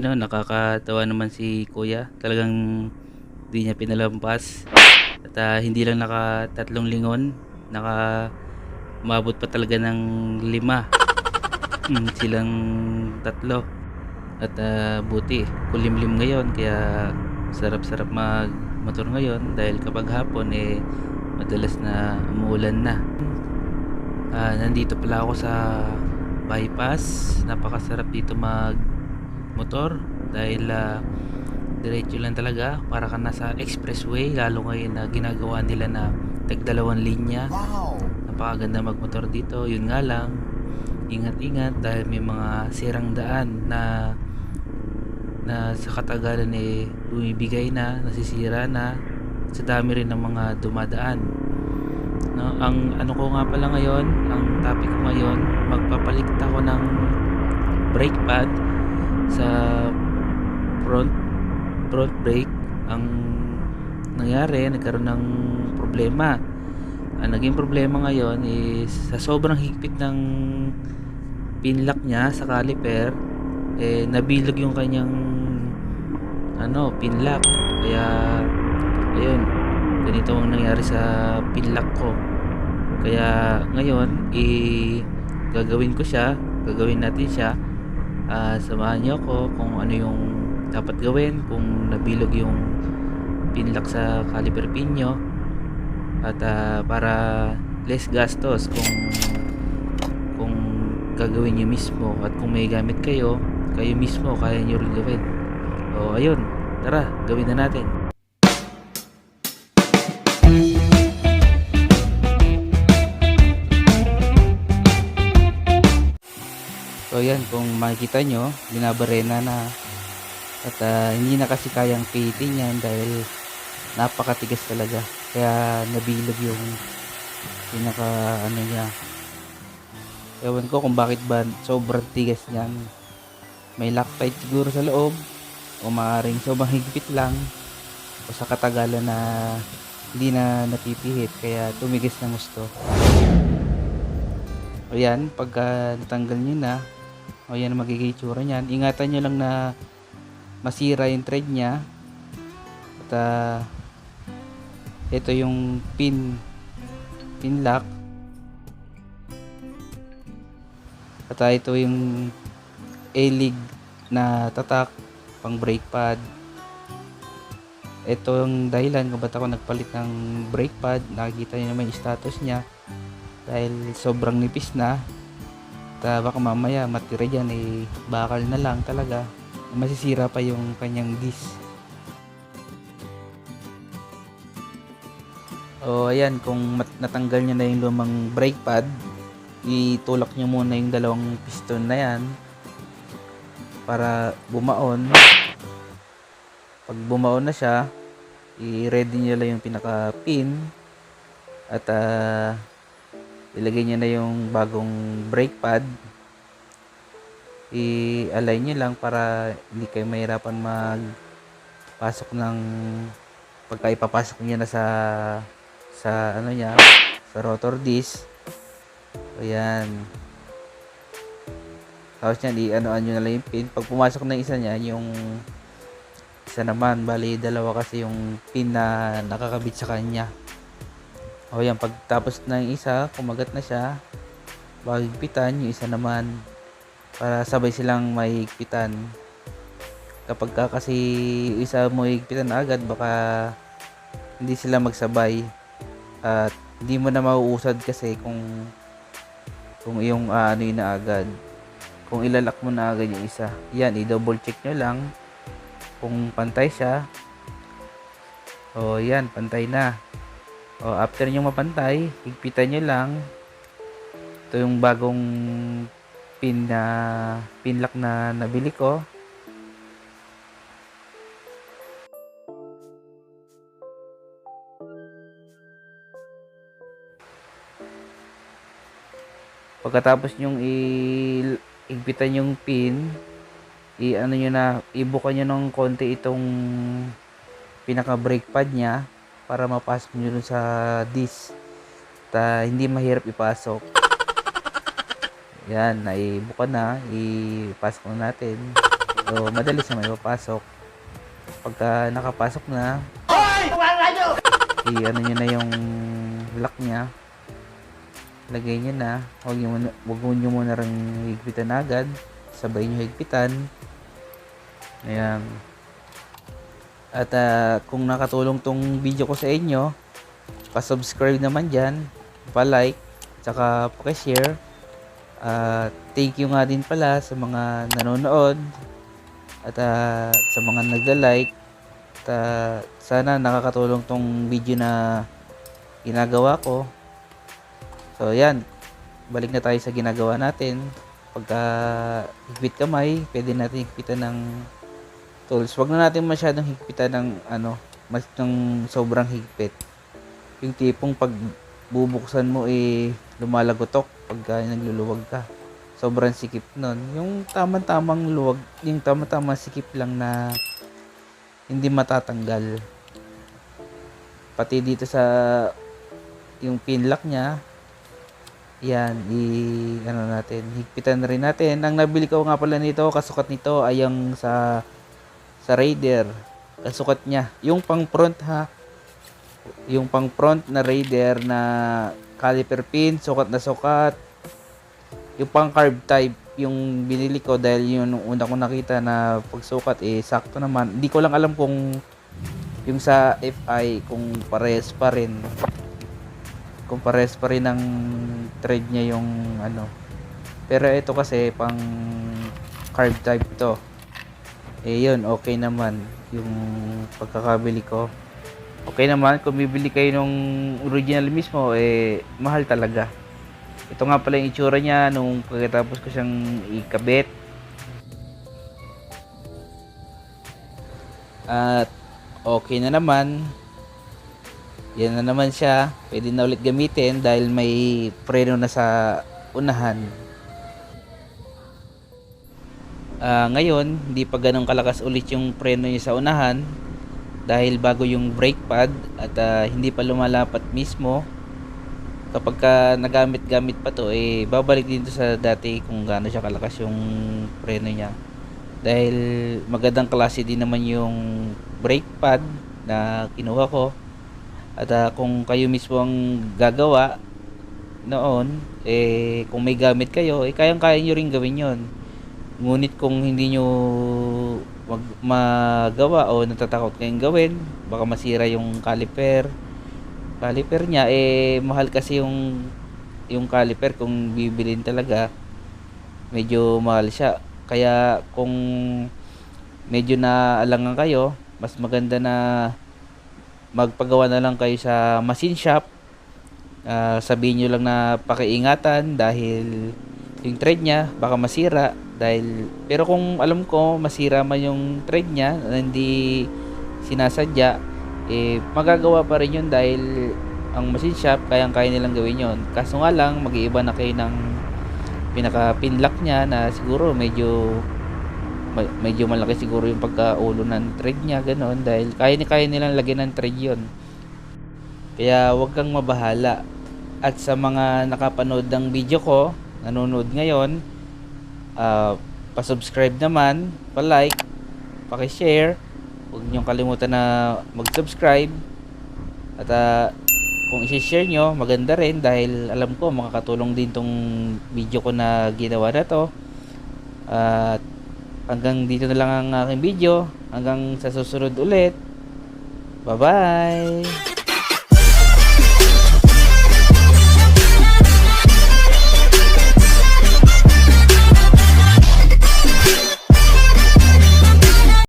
Ayun, nakakatawa naman si kuya. Talagang di niya pinalampas. At hindi lang naka 3 lingon, naka umabot pa talaga ng 5. Silang tatlo. At buti kulimlim ngayon, kaya sarap-sarap magmotor ngayon dahil kapag hapon madalas na umuulan na. Nandito pala ako sa bypass. Napakasarap dito magmotor dahil diretso lang talaga, para ka nasa expressway, lalo ngayon na ginagawa nila na tagdalawang linya. Napakaganda magmotor dito. Yun nga lang, ingat-ingat dahil may mga sirang daan na sa katagalan bumibigay na, nasisira na sa dami rin ng mga dumadaan, no? Ang ano ko nga pala ngayon, ang topic ko ngayon, magpapalit ako ng brake pad sa front brake. Ang nangyari, nagkaroon ng problema. Ang naging problema ngayon is sa sobrang higpit ng pinlock niya sa caliper, nabilog yung kanyang pinlock. Kaya ayun, ganito ang nangyari sa pinlock ko. Kaya ngayon gagawin natin siya. Samahan niyo ako kung ano yung dapat gawin kung nabilog yung pinlock sa caliper pin nyo, at para less gastos kung gagawin nyo mismo, at kung may gamit kayo mismo, kaya nyo rin gawin. O ayun, tara, gawin na natin. So ayan, kung makikita nyo, binabarena na. At hindi na kasi kayang pihitin yan dahil napakatigas talaga. Kaya nabilog yung pinaka niya. Ewan ko kung bakit ba sobrang tigas niyan. May Loctite siguro sa loob, o maaaring sobrang higpit lang, o sa katagalan na hindi na napipihit kaya tumigas ng gusto. O yan, pagka natanggal nyo na, o yan ang magiging itsura niyan. Ingatan nyo lang na masira yung thread nya. At ito yung pin lock. At ito yung A-lig na tatak pang brake pad. Ito yung dahilan kung ba't ako nagpalit ng brake pad. Nakikita nyo naman yung status nya dahil sobrang nipis na. At baka mamaya matira dyan, bakal na lang talaga, masisira pa yung kanyang disc. O ayan, kung natanggal nyo na yung lumang brake pad, itulak nyo muna yung dalawang piston na yan para bumaon. Pag bumaon na siya, i-ready nyo lang yung pinaka pin, at ilagay nyo na yung bagong brake pad. I-align nyo lang para hindi kayo mahirapan magpasok ng pagka ipapasok nyo na sa sa rotor disc. Ayan, tapos yan, i-anoan nyo na lang yung pin. Pag pumasok na isa niyan, yung isa naman, bali dalawa kasi yung pin na nakakabit sa kanya. O yan, pagtapos na yung isa, kumagat na siya, bagigpitan yung isa naman para sabay silang mahigpitan. Kapag kasi isa mo higpitan na agad, baka hindi sila magsabay at hindi mo na mauusad kasi kung yung yun na agad, kung ilalak mo na agad yung isa. Yan, i-double check nyo lang kung pantay siya. O yan, pantay na. O after nyo mapantay, higpitan nyo lang. Ito yung bagong pinlock na nabili ko. Pagkatapos nyong higpitan yung pin, ibuka nyo ng konti itong pinaka brake pad nya para mapasok nyo dun sa disc. Hindi mahirap ipasok. Yan, naibuka na, ipasok na natin. So, madali siya may papasok. Pagka nakapasok na, ano nyo na yung lock niya. Lagay nyo na. Huwag nyo muna rin higpitan agad. Sabay nyo higpitan. Ayan. At kung nakatulong tong video ko sa inyo, pa-subscribe naman dyan, pa-like, tsaka pa-share. Thank you nga din pala sa mga nanonood at sa mga nagda-like. Sana nakakatulong tong video na ginagawa ko. So yan, balik na tayo sa ginagawa natin. Pagka higpit kamay, pwede natin higpitan ng tools. Wag na natin masyadong higpitan ng ng sobrang higpit. Yung tipong pag bubuksan mo lumalagotok pagka nagluluwag ka. Sobrang sikip nun. Yung tamang luwag, yung tamang sikip lang na hindi matatanggal. Pati dito sa yung pin lock niya, yan, natin, higpitan na rin natin. Ang nabili ko nga pala nito, kasukat nito ay yung sa Raider. Kasukat niya. Yung pang front yung pang front na Raider na caliper pin, sukat na sukat. Yung pang carb type, yung binili ko dahil yun una ko nakita na pagsukat sakto naman. Hindi ko lang alam kung yung sa FI kung pares pa rin. Kung pares pa rin ang thread niya yung Pero ito kasi pang carb type to. Yun, okay naman yung pagkakabili ko. Okay naman kung bibili kayo nung original mismo, mahal talaga. Ito nga pala yung itsura niya nung pagkatapos ko siyang ikabit. At okay na naman. Yan na naman siya. Pwede na ulit gamitin dahil may preno na sa unahan. Ngayon, hindi pa ganun kalakas ulit yung preno niya sa unahan dahil bago yung brake pad at hindi pa lumalapat mismo. Kapag nagamit-gamit pa to, babalik din to sa dati kung gaano siya kalakas yung preno niya. Dahil magandang klase din naman yung brake pad na kinuha ko. At kung kayo mismo ang gagawa noon, kung may gamit kayo, kayang-kaya nyo rin gawin yon. Ngunit kung hindi nyo magawa o natatakot kayong gawin, baka masira yung caliper niya. Mahal kasi yung caliper. Kung bibilin talaga, medyo mahal siya. Kaya kung medyo naalangan kayo, mas maganda na magpagawa na lang kayo sa machine shop. Sabihin nyo lang na pakiingatan dahil yung thread niya baka masira. Pero kung alam ko masira man yung thread niya na hindi sinasadya, magagawa pa rin yun dahil ang machine shop kayang-kaya nilang gawin yun. Kaso nga lang, mag-iiba na kayo ng pinaka pin lock niya na siguro medyo malaki siguro yung pagkaulo ng thread niya, ganoon, dahil kaya nilang lagyan ng thread yun. Kaya wag kang mabahala. At sa mga nakapanood ng video ko, nanonood ngayon, pa-subscribe naman, pa-like, pa-share. Huwag niyong kalimutan na mag-subscribe. At kung i-share nyo, maganda rin dahil alam ko makakatulong din tong video ko na ginawa na to. At hanggang dito na lang ang aking video. Hanggang sa susunod ulit. Bye-bye!